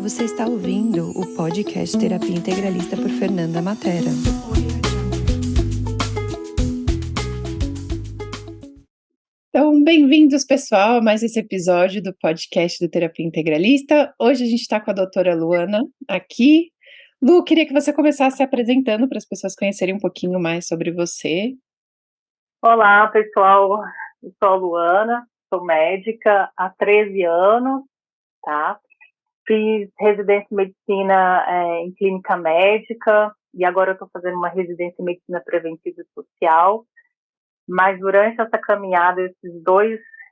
Você está ouvindo o podcast Terapia Integralista por Fernanda Matera. Então, bem-vindos, pessoal, a mais esse episódio do podcast do Terapia Integralista. Hoje a gente está com a doutora Luana aqui. Lu, queria que você começasse se apresentando para as pessoas conhecerem um pouquinho mais sobre você. Olá, pessoal. Eu sou a Luana, sou médica há 13 anos, tá? Fiz residência em medicina em clínica médica e agora eu estou fazendo uma residência em medicina preventiva e social. Mas durante essa caminhada,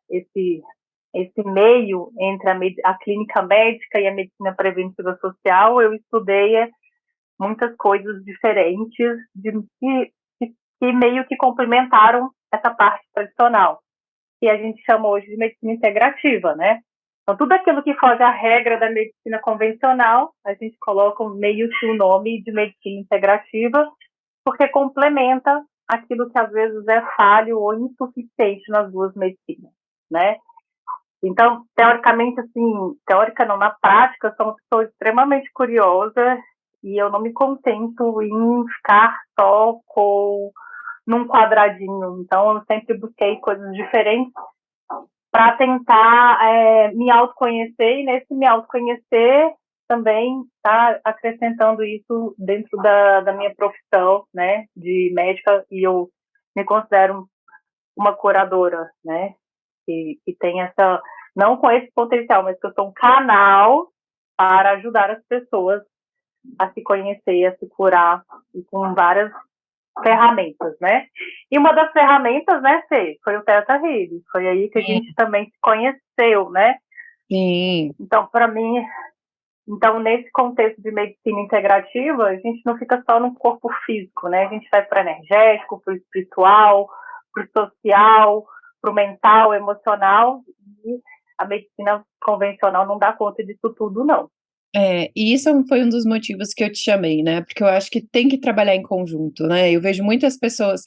esse meio entre a clínica médica e a medicina preventiva social, eu estudei muitas coisas diferentes que meio que complementaram essa parte tradicional, que a gente chama hoje de medicina integrativa, né? Então, tudo aquilo que foge à regra da medicina convencional, a gente coloca meio que o nome de medicina integrativa, porque complementa aquilo que às vezes é falho ou insuficiente nas duas medicinas, né? Então, teoricamente, assim, teórica não, na prática, sou uma pessoa extremamente curiosa e eu não me contento em ficar só num quadradinho. Então, eu sempre busquei coisas diferentes para tentar me autoconhecer, e nesse me autoconhecer também tá acrescentando isso dentro da minha profissão, né, de médica, e eu me considero uma curadora, né, que tem essa, não com esse potencial, mas que eu sou um canal para ajudar as pessoas a se conhecer, a se curar, e com várias ferramentas, né? E uma das ferramentas, né, Fê, foi o Theta Healing. Foi aí que a gente também se conheceu, né? Sim. Então, para mim, nesse contexto de medicina integrativa, a gente não fica só no corpo físico, né? A gente vai para o energético, para o espiritual, para o social, para o mental, emocional, e a medicina convencional não dá conta disso tudo, não. E isso foi um dos motivos que eu te chamei, né? Porque eu acho que tem que trabalhar em conjunto, né? Eu vejo muitas pessoas,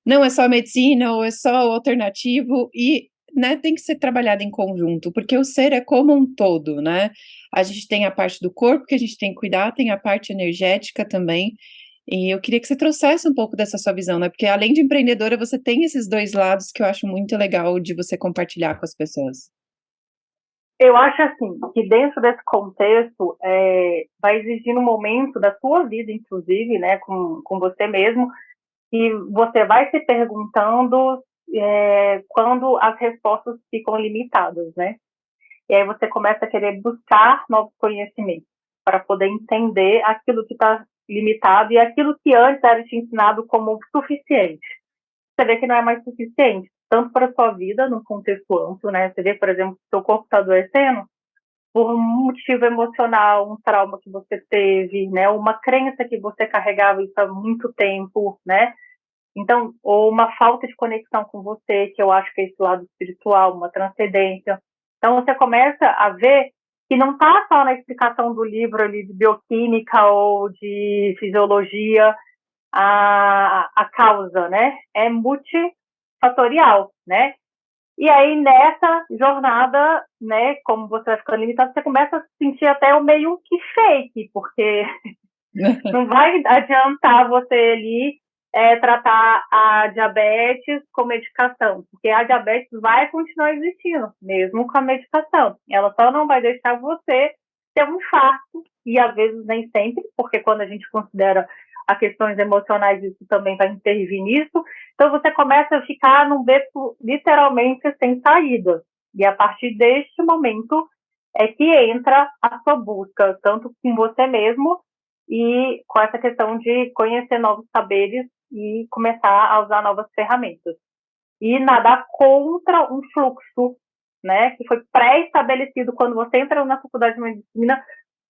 não é só medicina ou é só alternativo, e, né, tem que ser trabalhado em conjunto, porque o ser é como um todo, né? A gente tem a parte do corpo que a gente tem que cuidar, tem a parte energética também, e eu queria que você trouxesse um pouco dessa sua visão, né? Porque além de empreendedora, você tem esses dois lados que eu acho muito legal de você compartilhar com as pessoas. Eu acho assim, que dentro desse contexto, vai exigir um momento da sua vida, inclusive, né, com você mesmo, que você vai se perguntando quando as respostas ficam limitadas, né? E aí você começa a querer buscar novos conhecimentos para poder entender aquilo que está limitado e aquilo que antes era te ensinado como suficiente. Você vê que não é mais suficiente, tanto para a sua vida, num contexto amplo, né? Você vê, por exemplo, que seu corpo está adoecendo por um motivo emocional, um trauma que você teve, né? Uma crença que você carregava isso há muito tempo, né? Então, ou uma falta de conexão com você, que eu acho que é esse lado espiritual, uma transcendência. Então, você começa a ver que não está só na explicação do livro ali de bioquímica ou de fisiologia a causa, né? É multifatorial, né? E aí, nessa jornada, né, como você vai ficando limitado, você começa a se sentir até o meio que fake, porque não vai adiantar você ali tratar a diabetes com medicação, porque a diabetes vai continuar existindo, mesmo com a medicação. Ela só não vai deixar você ter um infarto, e às vezes nem sempre, porque quando a gente considera as questões emocionais, isso também vai intervir nisso. Então você começa a ficar num beco literalmente sem saída. E a partir deste momento é que entra a sua busca, tanto com você mesmo e com essa questão de conhecer novos saberes e começar a usar novas ferramentas. E nadar contra um fluxo, né, que foi pré-estabelecido quando você entra na faculdade de medicina,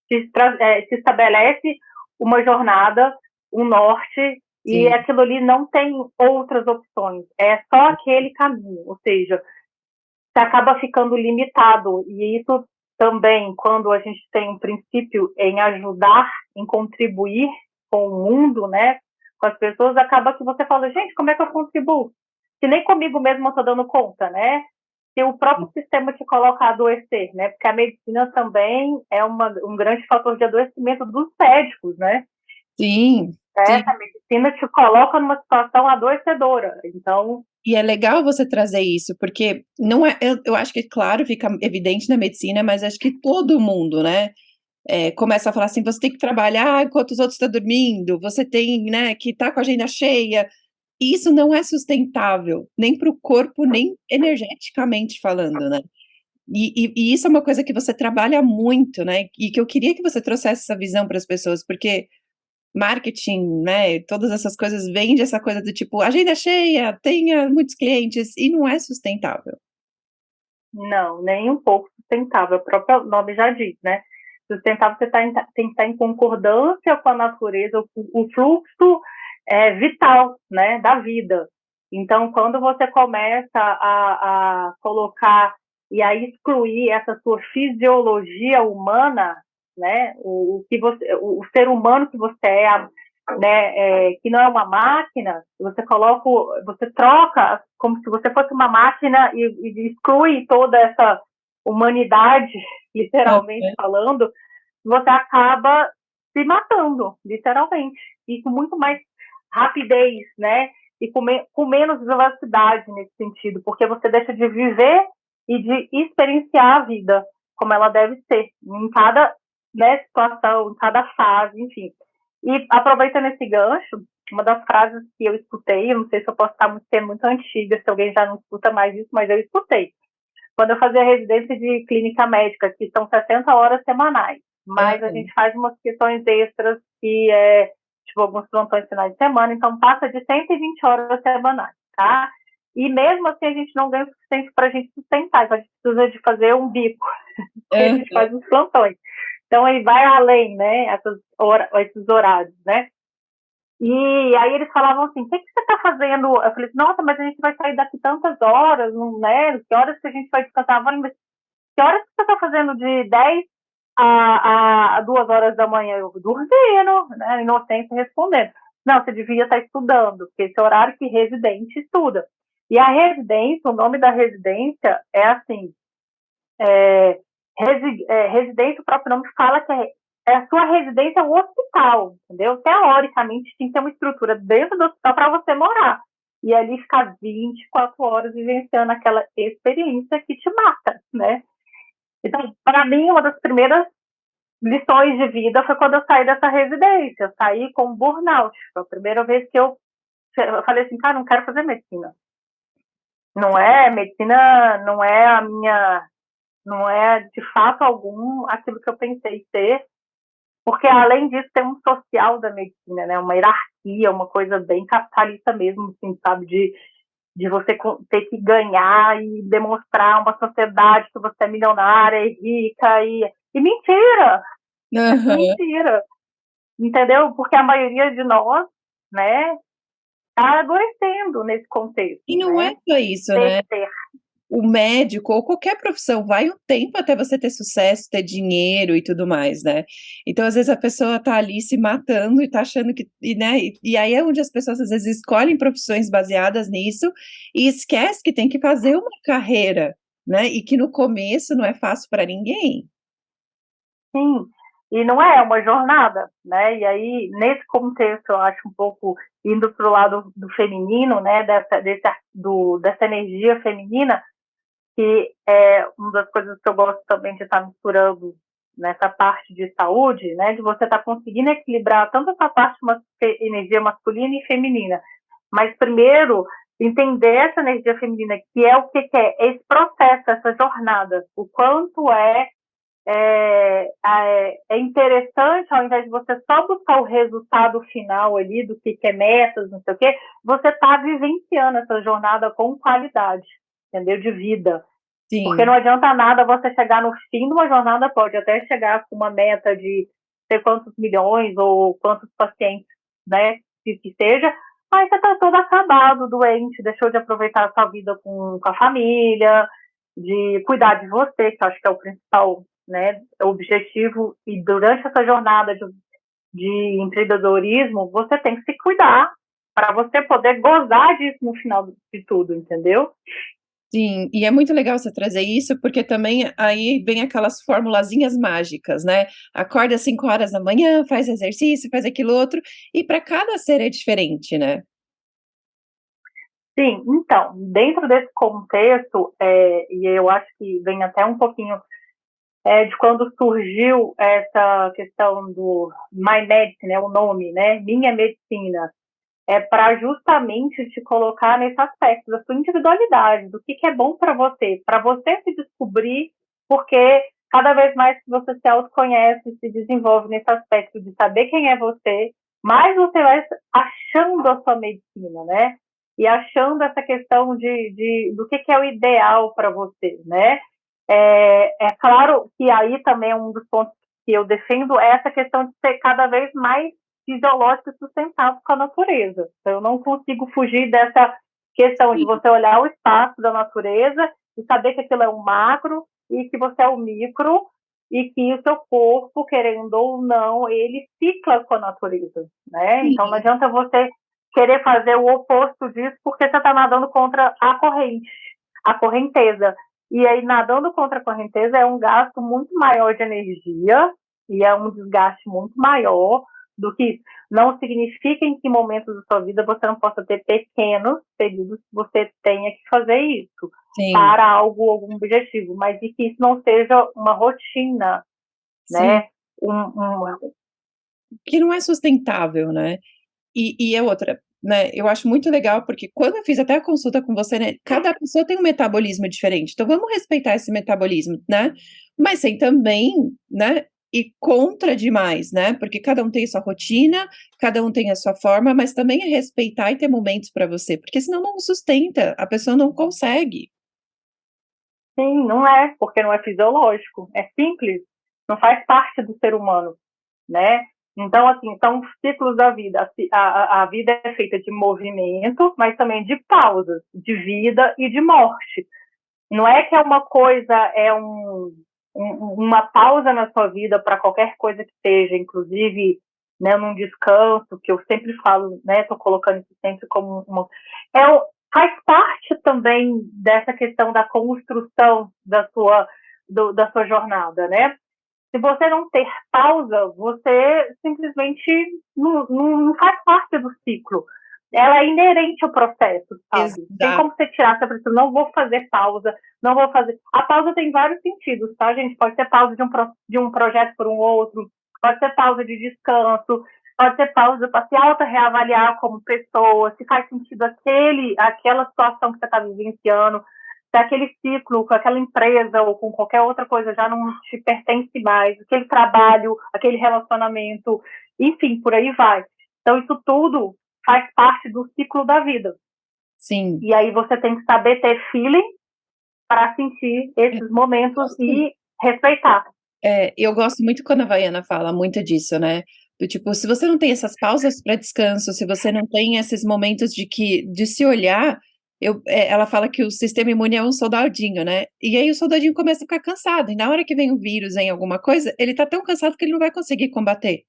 se estabelece uma jornada, um norte, e aquilo ali não tem outras opções, é só aquele caminho, ou seja, você acaba ficando limitado, e isso também, quando a gente tem um princípio em ajudar, em contribuir com o mundo, né, com as pessoas, acaba que você fala, gente, como é que eu contribuo? Se nem comigo mesmo eu estou dando conta, né? se o próprio sistema te coloca a adoecer, né? Porque a medicina também é um grande fator de adoecimento dos médicos, né? Sim, sim. Essa medicina te coloca numa situação adoecedora. Então, E é legal você trazer isso, porque não é, eu acho que, claro, fica evidente na medicina, mas acho que todo mundo, né, começa a falar assim: você tem que trabalhar enquanto os outros estão dormindo, você tem, né, que estar com a agenda cheia. E isso não é sustentável, nem para o corpo, nem energeticamente falando, né. E isso é uma coisa que você trabalha muito, né, e que eu queria que você trouxesse essa visão para as pessoas, porque marketing, né, todas essas coisas vende essa coisa do tipo, agenda cheia, tenha muitos clientes, e não é sustentável. não, nem um pouco sustentável. O próprio nome já diz, né? Sustentável, você tem que estar em concordância com a natureza, o fluxo vital, né, da vida. Então, quando você começa a colocar e a excluir essa sua fisiologia humana, né, o ser humano que você é, né, que não é uma máquina, você troca como se você fosse uma máquina e exclui toda essa humanidade, literalmente Aham. falando, você acaba se matando, literalmente, e com muito mais rapidez, né? E com menos velocidade nesse sentido, porque você deixa de viver e de experienciar a vida como ela deve ser, em cada, né, situação, em cada fase, enfim. E aproveitando esse gancho, uma das frases que eu escutei, eu não sei se eu posso estar sendo muito antiga, se alguém já não escuta mais isso, mas eu escutei. Quando eu fazia residência de clínica médica, que são 60 horas semanais, mas a Aham. gente faz umas questões extras que tipo, alguns plantões finais de semana, então passa de 120 horas semanais, tá? E mesmo assim a gente não ganha o suficiente para a gente sustentar, então a gente precisa de fazer um bico, porque a gente Aham. faz os plantões. Então aí vai além, né, esses horários, né? E aí eles falavam assim, o que você está fazendo? Eu falei, nossa, mas a gente vai sair daqui tantas horas, não, né? Que horas que a gente vai descansar? Eu falei, mas que horas que você está fazendo de 10 a 2 horas da manhã? Eu dormindo, né? Inocente respondendo. Não, você devia estar estudando, porque esse horário que residente estuda. E a residência, o nome da residência é assim, é, residência, o próprio nome fala que é a sua residência é o hospital, entendeu? Teoricamente, tem que ter uma estrutura dentro do hospital para você morar. E ali ficar 24 horas vivenciando aquela experiência que te mata, né? Então, para mim, uma das primeiras lições de vida foi quando eu saí dessa residência. Eu saí com burnout. Foi a primeira vez que eu falei assim, cara, não quero fazer medicina. Não é, medicina não é a minha, não é de fato algum aquilo que eu pensei ser, porque além disso tem um social da medicina, né? Uma hierarquia, uma coisa bem capitalista mesmo, assim, sabe? De você ter que ganhar e demonstrar a uma sociedade que você é milionária e rica e mentira, Aham. mentira, entendeu? Porque a maioria de nós, né, está adoecendo nesse contexto, E não é né? só isso, De né. ser. O médico ou qualquer profissão vai um tempo até você ter sucesso, ter dinheiro e tudo mais, né. Então, às vezes, a pessoa tá ali se matando e tá achando que né, e aí é onde as pessoas, às vezes, escolhem profissões baseadas nisso e esquece que tem que fazer uma carreira, né, e que no começo não é fácil para ninguém. Sim, e não é uma jornada, né? E aí, nesse contexto, eu acho um pouco indo para o lado do feminino, né? Dessa energia feminina, que é uma das coisas que eu gosto também de estar misturando nessa parte de saúde, né? De você estar conseguindo equilibrar tanto essa parte de energia masculina e feminina. Mas primeiro, entender essa energia feminina, que é o que é esse processo, essa jornada, o quanto é interessante, ao invés de você só buscar o resultado final ali do que é metas, não sei o quê, você está vivenciando essa jornada com qualidade, entendeu? De vida. Porque Sim. não adianta nada você chegar no fim de uma jornada, pode até chegar com uma meta de sei quantos milhões ou quantos pacientes, né, que seja, mas você está todo acabado, doente, deixou de aproveitar a sua vida com a família, de cuidar de você, que eu acho que é o principal, né, objetivo. E durante essa jornada de empreendedorismo, você tem que se cuidar para você poder gozar disso no final de tudo, entendeu? Sim, e é muito legal você trazer isso, porque também aí vem aquelas formulazinhas mágicas, né? Acorda às 5 horas da manhã, faz exercício, faz aquilo outro, e para cada ser é diferente, né? Sim, então, dentro desse contexto, e eu acho que vem até um pouquinho de quando surgiu essa questão do My Medicine, né, o nome, né, Minha Medicina, para justamente te colocar nesse aspecto da sua individualidade, do que é bom para você se descobrir, porque cada vez mais que você se autoconhece, se desenvolve nesse aspecto de saber quem é você, mais você vai achando a sua medicina, né? E achando essa questão do que é o ideal para você, né? É claro que aí também é um dos pontos que eu defendo é essa questão de ser cada vez mais fisiológico e sustentável com a natureza. Então, eu não consigo fugir dessa questão de Sim, você olhar o espaço da natureza e saber que aquilo é um macro e que você é o micro e que o seu corpo, querendo ou não, ele cicla com a natureza, né? Então, não sim, adianta você querer fazer o oposto disso porque você está nadando contra a corrente, a correnteza. E aí, nadando contra a correnteza é um gasto muito maior de energia e é um desgaste muito maior do que isso. Não significa em que momentos da sua vida você não possa ter pequenos períodos que você tenha que fazer isso sim, para algum objetivo, mas e que isso não seja uma rotina, sim, né? Um, que não é sustentável, né? E é outra, né? Eu acho muito legal, porque quando eu fiz até a consulta com você, né? Cada pessoa tem um metabolismo diferente, então vamos respeitar esse metabolismo, né? Mas sem também, né? E contra demais, né? Porque cada um tem sua rotina, cada um tem a sua forma, mas também é respeitar e ter momentos para você, porque senão não sustenta, a pessoa não consegue. sim, não é, porque não é fisiológico, é simples, não faz parte do ser humano, né? Então, assim, são ciclos da vida. A vida é feita de movimento, mas também de pausas, de vida e de morte. Não é que é uma coisa, uma pausa na sua vida para qualquer coisa que seja, inclusive, né, num descanso, que eu sempre falo, né, estou colocando isso sempre como é, faz parte também dessa questão da construção da sua jornada, né? Se você não ter pausa, você simplesmente não faz parte do ciclo. Ela é inerente ao processo, sabe? Tem Exato. como você tirar essa pressão, não vou fazer pausa, não vou fazer. A pausa tem vários sentidos, tá, gente? Pode ser pausa de um projeto por um outro, pode ser pausa de descanso, pode ser pausa para se auto-reavaliar como pessoa, se faz sentido aquela situação que você está vivenciando, se aquele ciclo com aquela empresa ou com qualquer outra coisa já não te pertence mais, aquele trabalho, aquele relacionamento, enfim, por aí vai. Então, isso tudo faz parte do ciclo da vida. Sim. E aí você tem que saber ter feeling para sentir É, esses momentos e respeitar. eu gosto muito quando a Havaiana fala muito disso, né? Do tipo, se você não tem essas pausas para descanso, se você não tem esses momentos de se olhar, ela fala que o sistema imune é um soldadinho, né? E aí o soldadinho começa a ficar cansado, e na hora que vem o vírus em alguma coisa, ele tá tão cansado que ele não vai conseguir combater.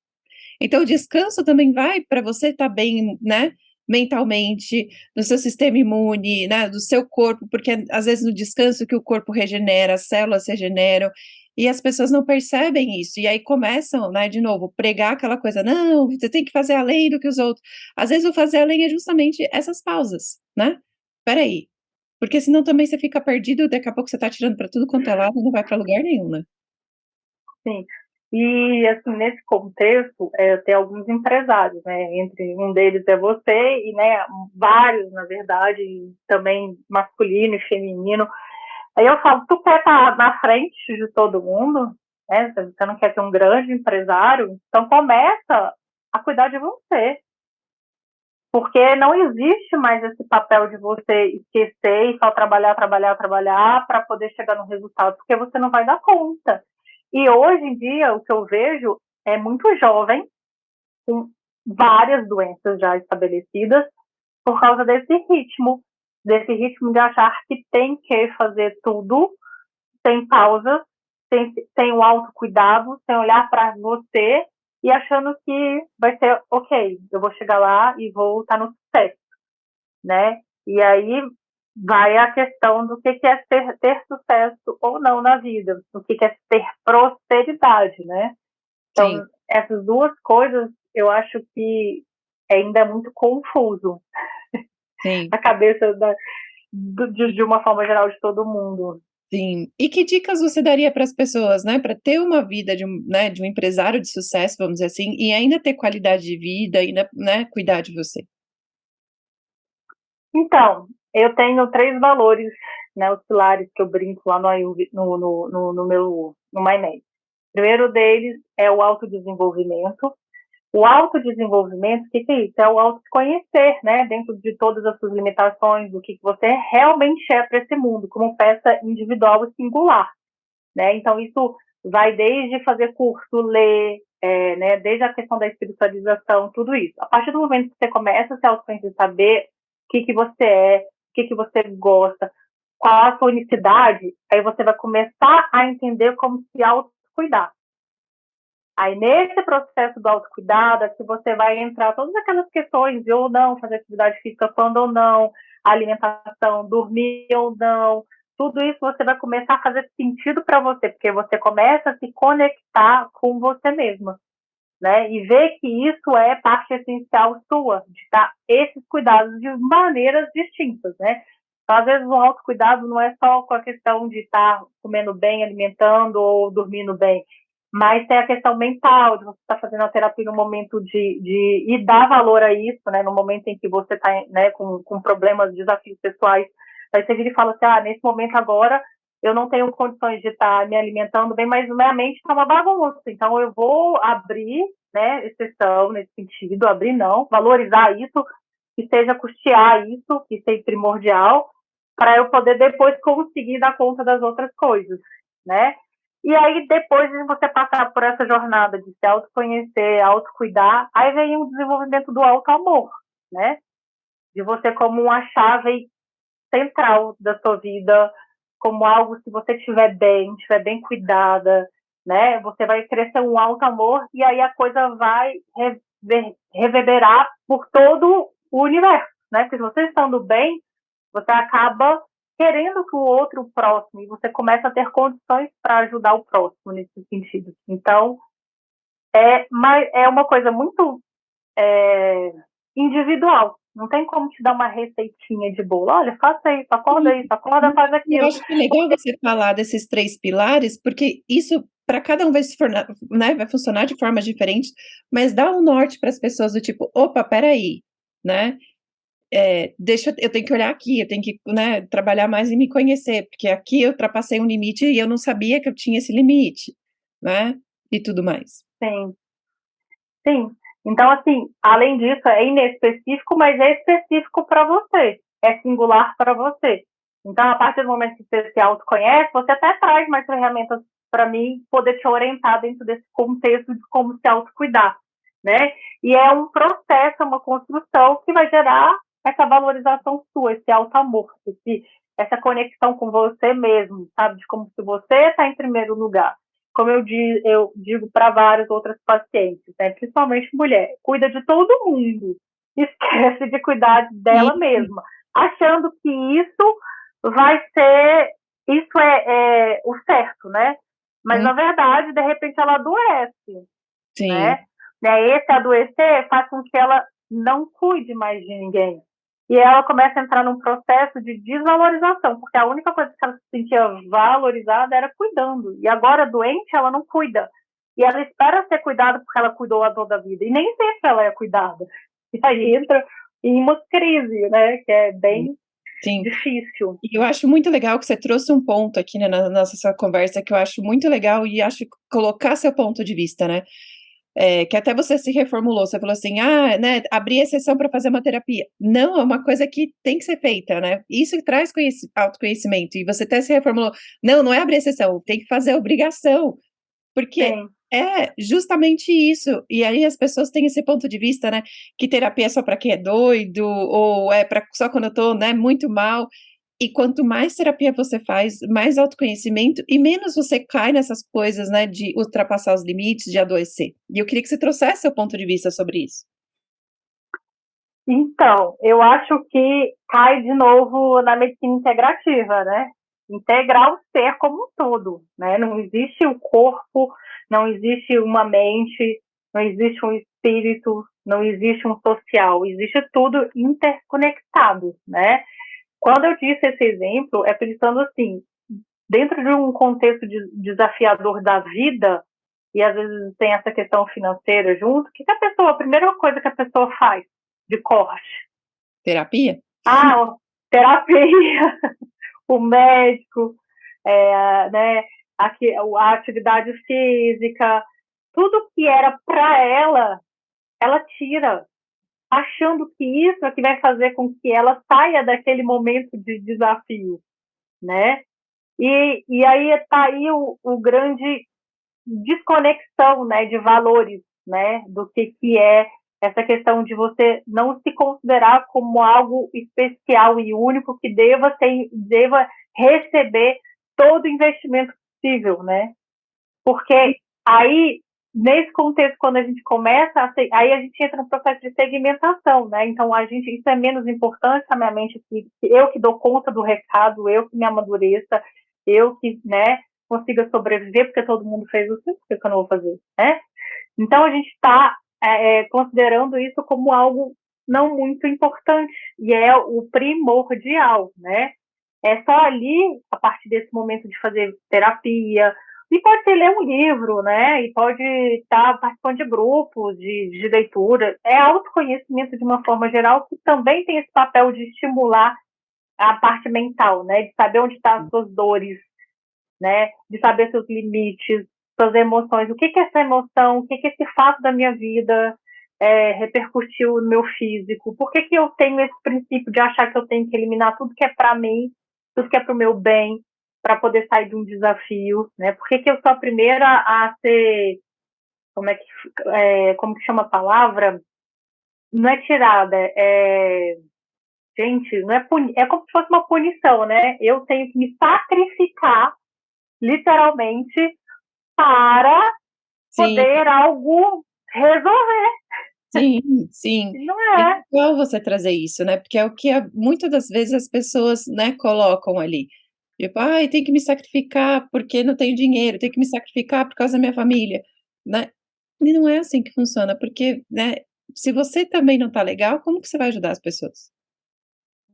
Então, o descanso também vai para você estar bem, né? Mentalmente, no seu sistema imune, né? Do seu corpo, porque às vezes no descanso que o corpo regenera, as células se regeneram, e as pessoas não percebem isso, e aí começam, né, de novo, pregar aquela coisa, não, você tem que fazer além do que os outros. Às vezes o fazer além é justamente essas pausas, né? Peraí, porque senão também você fica perdido, daqui a pouco você tá tirando para tudo quanto é lado e não vai para lugar nenhum, né? Sim. E, assim, nesse contexto, tem alguns empresários, né? Entre um deles é você e, né, vários, na verdade, também masculino e feminino. Aí eu falo, tu quer estar na frente de todo mundo, né? Você não quer ser um grande empresário, então começa a cuidar de você. Porque não existe mais esse papel de você esquecer e só trabalhar, trabalhar, trabalhar para poder chegar no resultado, porque você não vai dar conta. E hoje em dia, o que eu vejo é muito jovem, com várias doenças já estabelecidas, por causa desse ritmo de achar que tem que fazer tudo sem pausa, sem o autocuidado, sem olhar para você e achando que vai ser ok, eu vou chegar lá e vou estar no sucesso, né? E aí vai a questão do que é ter sucesso ou não na vida, do que é ter prosperidade, né? Sim, Então, essas duas coisas, eu acho que ainda é muito confuso sim, na cabeça de uma forma geral de todo mundo. sim. E que dicas você daria para as pessoas, né, para ter uma vida de um, né, de um empresário de sucesso, vamos dizer assim, e ainda ter qualidade de vida, ainda, né, cuidar de você? Então, eu tenho 3 valores, né, os pilares que eu brinco lá no meu no MyNet. O primeiro deles é o autodesenvolvimento. O autodesenvolvimento, o que é isso? É o autoconhecer, né? Dentro de todas as suas limitações, o que você realmente é para esse mundo, como peça individual e singular, né? Então, isso vai desde fazer curso, ler, né? Desde a questão da espiritualização, tudo isso. A partir do momento que você começa a se autoconhecer, saber que você é, o que você gosta, qual a sua unicidade, aí você vai começar a entender como se autocuidar. Aí, nesse processo do autocuidado, é que você vai entrar todas aquelas questões de ou não fazer atividade física, quando ou não, alimentação, dormir ou não, tudo isso você vai começar a fazer sentido para você, porque você começa a se conectar com você mesma, né? E ver que isso é parte essencial sua, de dar esses cuidados de maneiras distintas, né? Então, às vezes, o autocuidado não é só com a questão de estar comendo bem, alimentando ou dormindo bem, mas tem a questão mental, de você estar fazendo a terapia no momento e dar valor a isso, né? No momento em que você está, né, com problemas, desafios pessoais. Aí você vira e fala assim, nesse momento agora eu não tenho condições de estar me alimentando bem, mas minha mente está uma bagunça. Então eu vou abrir, né, exceção nesse sentido, abrir não, valorizar isso, que seja custear isso, que seja primordial, para eu poder depois conseguir dar conta das outras coisas, né? E aí, depois de você passar por essa jornada de se autoconhecer, autocuidar, aí vem o desenvolvimento do auto-amor, né? De você como uma chave central da sua vida, como algo, se você estiver bem cuidada, né? Você vai crescer um alto amor e aí a coisa vai reverberar por todo o universo, né? Porque se você estando bem, você acaba querendo que o outro próximo, e você começa a ter condições para ajudar o próximo nesse sentido. Então, é uma coisa muito é, individual. Não tem como te dar uma receitinha de bolo. Olha, faça isso, acorda, faz Eu aquilo. acho que é legal você falar desses 3 pilares, porque isso para cada um vai se tornar, né, vai funcionar de formas diferentes, mas dá um norte para as pessoas do tipo: "Opa, espera aí, né, deixa eu tenho que olhar aqui, eu tenho que, né, trabalhar mais em me conhecer, porque aqui eu ultrapassei um limite e eu não sabia que eu tinha esse limite", né, e tudo mais. Sim, sim. Então, assim, além disso, é inespecífico, mas é específico para você. É singular para você. Então, a partir do momento que você se autoconhece, você até traz mais ferramentas para mim poder te orientar dentro desse contexto de como se autocuidar, né? E é um processo, é uma construção que vai gerar essa valorização sua, esse auto-amor, essa conexão com você mesmo, sabe? De como se você está em primeiro lugar. Como eu digo para várias outras pacientes, né? Principalmente mulher, cuida de todo mundo, esquece de cuidar dela Sim, mesma, achando que isso é o certo, né? Mas hum, na verdade, de repente, ela adoece, sim. né? Esse adoecer faz com que ela não cuide mais de ninguém. E ela começa a entrar num processo de desvalorização, porque a única coisa que ela se sentia valorizada era cuidando. E agora, doente, ela não cuida. E ela espera ser cuidada porque ela cuidou a toda a vida. E nem sempre ela é cuidada. E aí entra em uma crise, né? Que é bem Sim. difícil. E eu acho muito legal que você trouxe um ponto aqui, né, na nossa conversa que eu acho muito legal e acho que colocar seu ponto de vista, né? Que até você se reformulou, você falou assim, né, abrir exceção para fazer uma terapia. Não, é uma coisa que tem que ser feita, né? Isso que traz autoconhecimento. E você até se reformulou, não, não é abrir exceção, tem que fazer obrigação. Porque Sim, é justamente isso. E aí as pessoas têm esse ponto de vista, né? Que terapia é só para quem é doido, ou é para só quando eu tô, né, muito mal. E quanto mais terapia você faz, mais autoconhecimento e menos você cai nessas coisas, né, de ultrapassar os limites, de adoecer. E eu queria que você trouxesse seu ponto de vista sobre isso. Então, eu acho que cai de novo na medicina integrativa, né? Integrar o ser como um todo, né? Não existe o corpo, não existe uma mente, não existe um espírito, não existe um social, existe tudo interconectado, né? Quando eu disse esse exemplo, é pensando assim, dentro de um contexto desafiador da vida, e às vezes tem essa questão financeira junto, o que a pessoa, a primeira coisa que a pessoa faz de corte? Terapia? Ah, terapia, o médico, né, a atividade física, tudo que era para ela tira, achando que isso é que vai fazer com que ela saia daquele momento de desafio, né? E aí está aí o grande desconexão, né, de valores, né, do que é essa questão de você não se considerar como algo especial e único que deva receber todo o investimento possível, né? Porque aí, nesse contexto, quando a gente começa, aí a gente entra no processo de segmentação, né? Então, isso é menos importante na minha mente, que eu que dou conta do recado, eu que me amadureça, eu que, né, consiga sobreviver, porque todo mundo fez o seu, por que eu não vou fazer, né? Então, a gente está considerando isso como algo não muito importante, e é o primordial, né? É só ali, a partir desse momento de fazer terapia, e pode ser ler um livro, né? E pode estar participando de grupos de leitura. É autoconhecimento de uma forma geral, que também tem esse papel de estimular a parte mental, né? De saber onde estão as suas dores, né? De saber seus limites, suas emoções. O que é essa emoção? O que esse fato da minha vida repercutiu no meu físico? Por que eu tenho esse princípio de achar que eu tenho que eliminar tudo que é para mim, tudo que é para o meu bem, para poder sair de um desafio, né? Por que eu sou a primeira a ser, como que chama a palavra? Não é tirada, gente, não é como se fosse uma punição, né? Eu tenho que me sacrificar, literalmente, para Sim, poder algo resolver. sim, sim. Não É é. legal você trazer isso, né, porque é o que muitas das vezes as pessoas, né, colocam ali. Tipo: "Ai, tem que me sacrificar porque não tenho dinheiro, tenho que me sacrificar por causa da minha família", né. E não é assim que funciona, porque, né, se você também não tá legal, como que você vai ajudar as pessoas?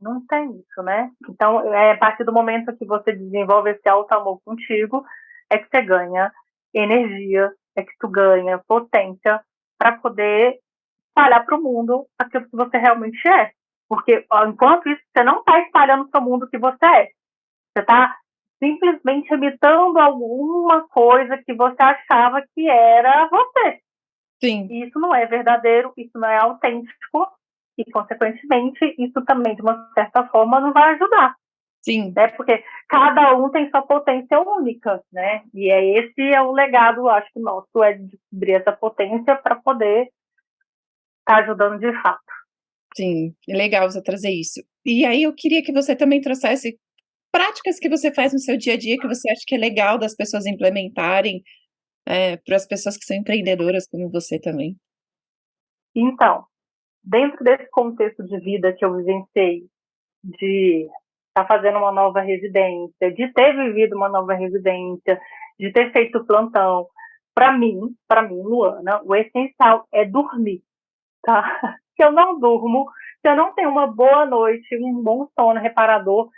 Não tem isso, né? Então, a partir do momento que você desenvolve esse auto-amor contigo, é que você ganha energia, é que tu ganha potência para poder espalhar para o mundo aquilo que você realmente é. Porque enquanto isso, você não está espalhando para o mundo o que você é. Você está simplesmente imitando alguma coisa que você achava que era você. Sim, E isso não é verdadeiro, isso não é autêntico, e, consequentemente, isso também, de uma certa forma, não vai ajudar, sim, né? Porque cada um tem sua potência única, né? E esse é o legado, acho que nosso, é descobrir essa potência para poder estar ajudando de fato. sim, é legal você trazer isso. E aí eu queria que você também trouxesse práticas que você faz no seu dia a dia, que você acha que é legal das pessoas implementarem, para as pessoas que são empreendedoras como você também. Então, dentro desse contexto de vida que eu vivenciei, de estar fazendo uma nova residência, de ter vivido uma nova residência, de ter feito plantão, para mim, Luana, o essencial é dormir, tá? Se eu não durmo, se eu não tenho uma boa noite, um bom sono reparador,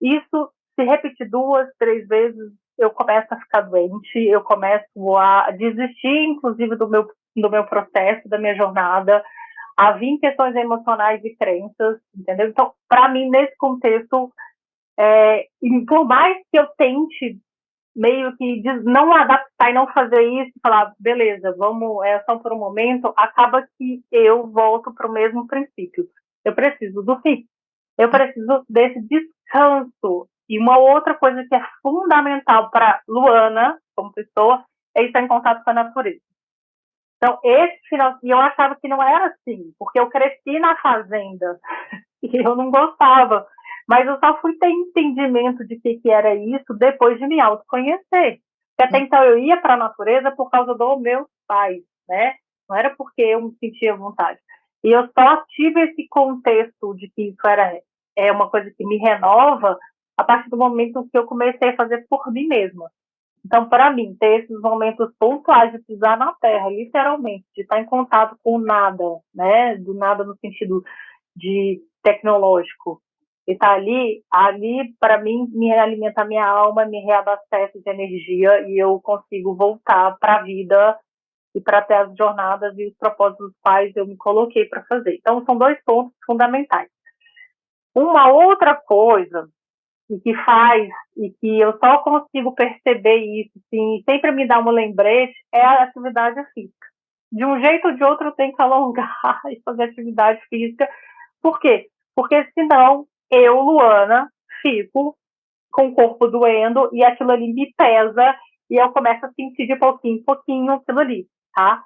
isso se repetir 2, 3 vezes, eu começo a ficar doente, eu começo a desistir, inclusive, do meu processo, da minha jornada, a vir questões emocionais e crenças, entendeu? Então, para mim, nesse contexto, por mais que eu tente meio que não adaptar e não fazer isso, falar, beleza, vamos, é só por um momento, acaba que eu volto para o mesmo princípio. Eu preciso dormir, eu preciso desse descanso. E uma outra coisa que é fundamental para Luana, como pessoa, é estar em contato com a natureza. Então, esse final, e eu achava que não era assim, porque eu cresci na fazenda e eu não gostava. Mas eu só fui ter entendimento de que era isso depois de me autoconhecer. Porque até então eu ia para a natureza por causa dos meus pais, né? Não era porque eu me sentia à vontade. E eu só tive esse contexto de que isso é uma coisa que me renova a partir do momento que eu comecei a fazer por mim mesma. Então, para mim, ter esses momentos pontuais de pisar na terra, literalmente, de estar em contato com o nada, né? Do nada no sentido de tecnológico, e estar ali para mim, me alimenta a minha alma, me reabastece de energia e eu consigo voltar para a vida e para ter as jornadas e os propósitos dos quais eu me coloquei para fazer. Então, são dois pontos fundamentais. Uma outra coisa e que faz, e que eu só consigo perceber isso, sim, sempre me dá um lembrete, é a atividade física. De um jeito ou de outro eu tenho que alongar e fazer atividade física. Por quê? Porque senão eu, Luana, fico com o corpo doendo e aquilo ali me pesa e eu começo a sentir de pouquinho em pouquinho aquilo ali, tá?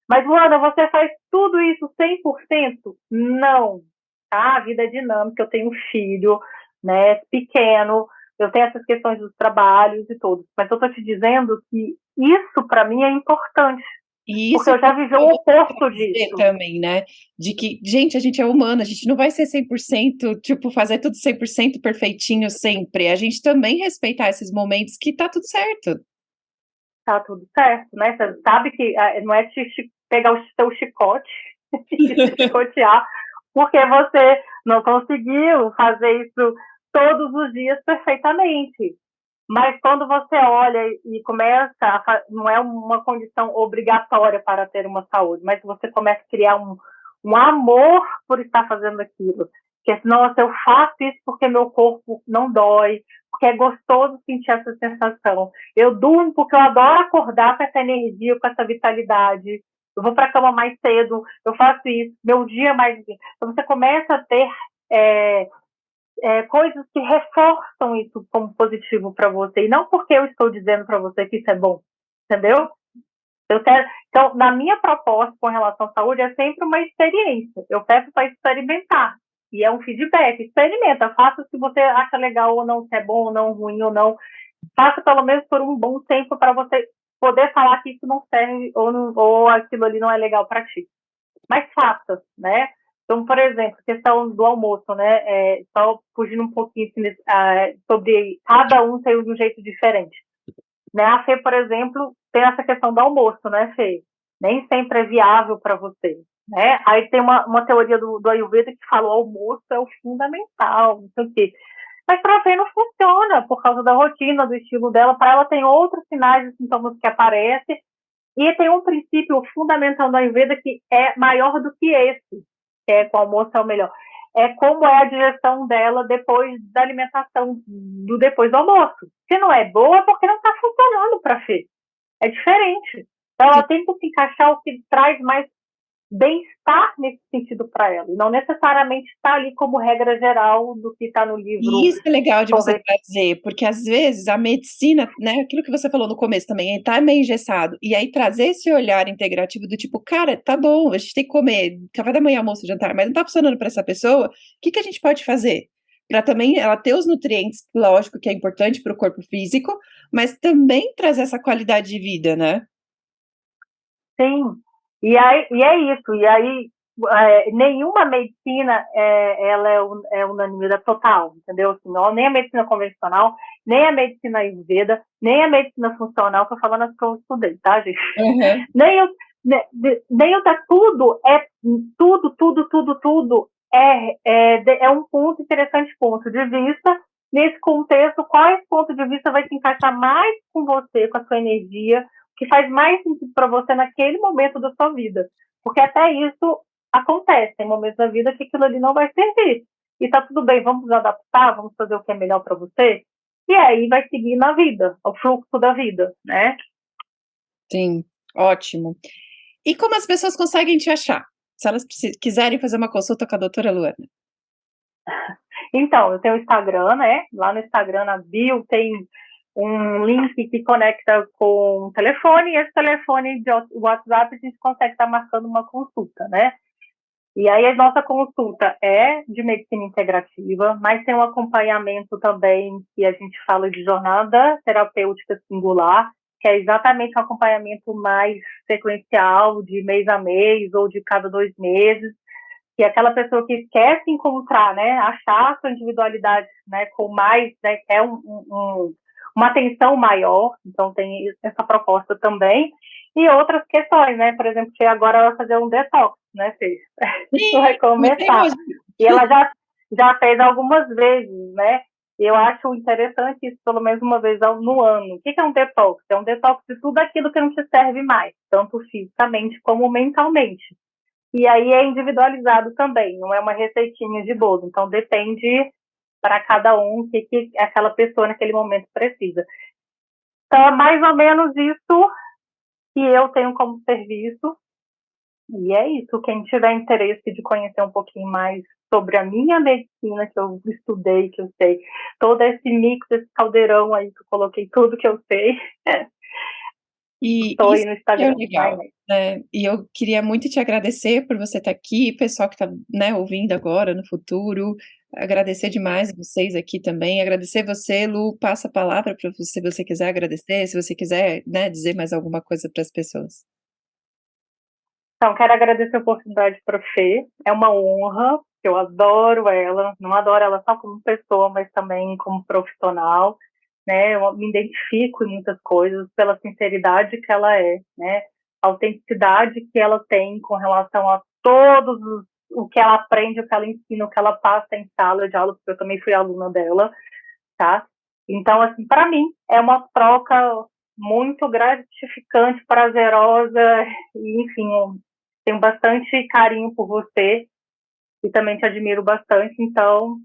Mas, Luana, você faz tudo isso 100%? Não, tá? A vida é dinâmica, eu tenho um filho, né, pequeno, eu tenho essas questões dos trabalhos e tudo. Mas eu tô te dizendo que isso, para mim, é importante, E porque isso eu que já eu vivi o vou oposto dizer disso. também, né? De que, gente, a gente é humano, a gente não vai ser 100%, tipo, fazer tudo 100% perfeitinho sempre. A gente também respeitar esses momentos que tá tudo certo. Tá tudo certo, né? Você sabe que não é pegar o seu chicote e se chicotear, porque você não conseguiu fazer isso todos os dias perfeitamente. Mas quando você olha e começa, não é uma condição obrigatória para ter uma saúde, mas você começa a criar um amor por estar fazendo aquilo. Porque, nossa, eu faço isso porque meu corpo não dói, porque é gostoso sentir essa sensação. Eu durmo porque eu adoro acordar com essa energia, com essa vitalidade. Eu vou para a cama mais cedo, eu faço isso, meu dia é mais. Então você começa a ter é, coisas que reforçam isso como positivo para você. E não porque eu estou dizendo para você que isso é bom, entendeu? Então, na minha proposta com relação à saúde, é sempre uma experiência. Eu peço para experimentar. E é um feedback. Experimenta, faça se você acha legal ou não, se é bom ou não, ruim ou não. Faça pelo menos por um bom tempo para você poder falar que isso não serve ou aquilo ali não é legal para ti. Mas faça, né? Então, por exemplo, questão do almoço, né? Só fugindo um pouquinho sobre cada um ter de um jeito diferente. Né? A Fê, por exemplo, tem essa questão do almoço, né, Fê? Nem sempre é viável para você. Né? Aí tem uma teoria do Ayurveda que fala o almoço é o fundamental, não sei o quê. Mas para a Fê não funciona por causa da rotina, do estilo dela. Para ela tem outros sinais e sintomas que aparecem. E tem um princípio fundamental do Ayurveda que é maior do que esse, que é com o almoço é o melhor. É como é a digestão dela depois da alimentação, depois do almoço. Se não é boa, é porque não está funcionando para a Fê. É diferente. Então, ela tem que se encaixar o que traz mais bem-estar nesse sentido para ela. E não necessariamente está ali como regra geral do que está no livro. E isso é legal de você trazer, porque às vezes a medicina, né, aquilo que você falou no começo também, tá meio engessado. E aí trazer esse olhar integrativo do tipo, cara, tá bom, a gente tem que comer café da manhã, almoço, jantar, mas não tá funcionando para essa pessoa, o que que a gente pode fazer? Para também ela ter os nutrientes, lógico que é importante para o corpo físico, mas também trazer essa qualidade de vida, né? Sim, e é isso. E aí, nenhuma medicina ela é unanimidade total, entendeu? Assim, não, nem a medicina convencional, nem a medicina ayurveda, nem a medicina funcional, tô falando as que eu estudei, tá, gente? Uhum. Nem o, nem o da tudo é um ponto interessante ponto de vista. Nesse contexto, quais pontos de vista vai se encaixar mais com você, com a sua energia, que faz mais sentido para você naquele momento da sua vida. Porque até isso acontece, tem momentos da vida que aquilo ali não vai servir. E tá tudo bem, vamos nos adaptar, vamos fazer o que é melhor para você. E aí vai seguir na vida, o fluxo da vida, né? Sim, ótimo. E como as pessoas conseguem te achar? Se elas quiserem fazer uma consulta com a doutora Luana. Então, eu tenho o Instagram, né? Lá no Instagram, na bio, tem um link que conecta com o telefone, e esse telefone de WhatsApp a gente consegue estar marcando uma consulta, né? E aí a nossa consulta é de medicina integrativa, mas tem um acompanhamento também que a gente fala de jornada terapêutica singular, que é exatamente um acompanhamento mais sequencial, de mês a mês ou de cada 2 meses, que é aquela pessoa que quer se encontrar, né, achar a sua individualidade, né, com mais, né, quer uma atenção maior, então tem essa proposta também, e outras questões, né, por exemplo, que agora ela vai fazer um detox, né, Fê? Isso vai Sim, comecei começar, hoje. e ela já fez algumas vezes, né, e eu acho interessante isso pelo menos uma vez no ano. O que é um detox? É um detox de tudo aquilo que não te serve mais, tanto fisicamente como mentalmente. E aí é individualizado também, não é uma receitinha de bolo. Então depende para cada um o que aquela pessoa naquele momento precisa. Então é mais ou menos isso que eu tenho como serviço. E é isso. Quem tiver interesse de conhecer um pouquinho mais sobre a minha medicina, que eu estudei, que eu sei, todo esse mix, esse caldeirão aí que eu coloquei tudo que eu sei, E estou aí isso no que é o Instagram. legal, né? E eu queria muito te agradecer por você estar aqui, pessoal que está, né, ouvindo agora, no futuro. Agradecer demais vocês aqui também. Agradecer você, Lu. Passa a palavra para você, se você quiser agradecer, se você quiser, né, dizer mais alguma coisa para as pessoas. Então, quero agradecer a oportunidade para a Fê. É uma honra. Eu adoro ela. Não adoro ela só como pessoa, mas também como profissional. Né? Eu me identifico em muitas coisas pela sinceridade que ela é, né? A autenticidade que ela tem com relação a todos o que ela aprende, o que ela ensina, o que ela passa em sala de aula, porque eu também fui aluna dela, tá? Então, assim, para mim é uma troca muito gratificante, prazerosa e, enfim, eu tenho bastante carinho por você e também te admiro bastante. Então,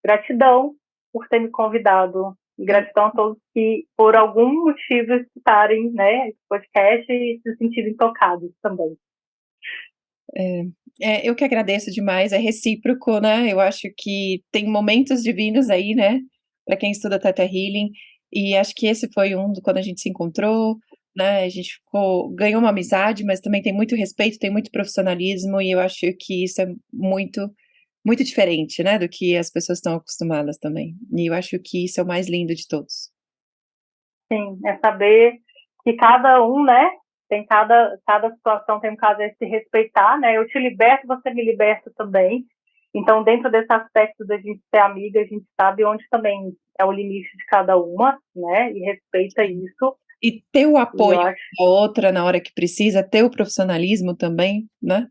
gratidão por ter me convidado e gratidão a todos que, por algum motivo, escutarem, né, esse podcast e se sentirem tocados também. Eu que agradeço demais, é recíproco, né? Eu acho que tem momentos divinos aí, né? Para quem estuda Theta Healing, e acho que esse foi quando a gente se encontrou, né? A gente ganhou uma amizade, mas também tem muito respeito, tem muito profissionalismo, e eu acho que isso é muito, muito diferente, né? Do que as pessoas estão acostumadas também. E eu acho que isso é o mais lindo de todos. Sim, é saber que cada um, né, tem cada situação tem um caso de se respeitar, né? Eu te liberto, você me liberta também. Então, dentro desse aspecto da gente ser amiga, a gente sabe onde também é o limite de cada uma, né? E respeita isso. E ter o E apoio eu acho, da outra na hora que precisa, ter o profissionalismo também, né?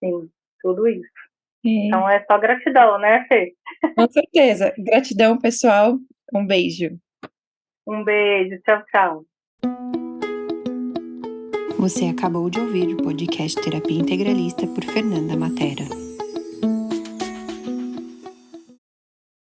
sim, tudo isso. É. Então, é só gratidão, né, Fê? Com certeza. Gratidão, pessoal. Um beijo. Um beijo, tchau, tchau. Você acabou de ouvir o podcast Terapia Integralista por Fernanda Matera.